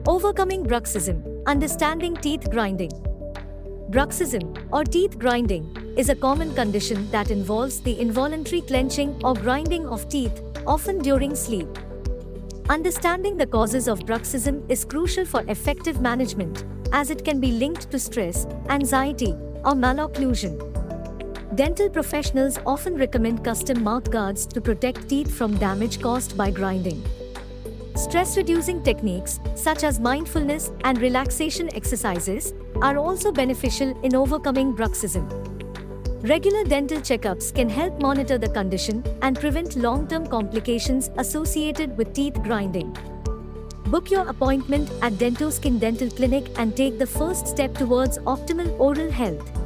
Overcoming bruxism, understanding teeth grinding. Bruxism, or teeth grinding, is a common condition that involves the involuntary clenching or grinding of teeth, often during sleep. Understanding the causes of bruxism is crucial for effective management, as it can be linked to stress, anxiety, or malocclusion. Dental professionals often recommend custom mouthguards to protect teeth from damage caused by grinding. Stress-reducing techniques, such as mindfulness and relaxation exercises, are also beneficial in overcoming bruxism. Regular dental checkups can help monitor the condition and prevent long-term complications associated with teeth grinding. Book your appointment at DENT-O-SKIN Dental Clinic and take the first step towards optimal oral health.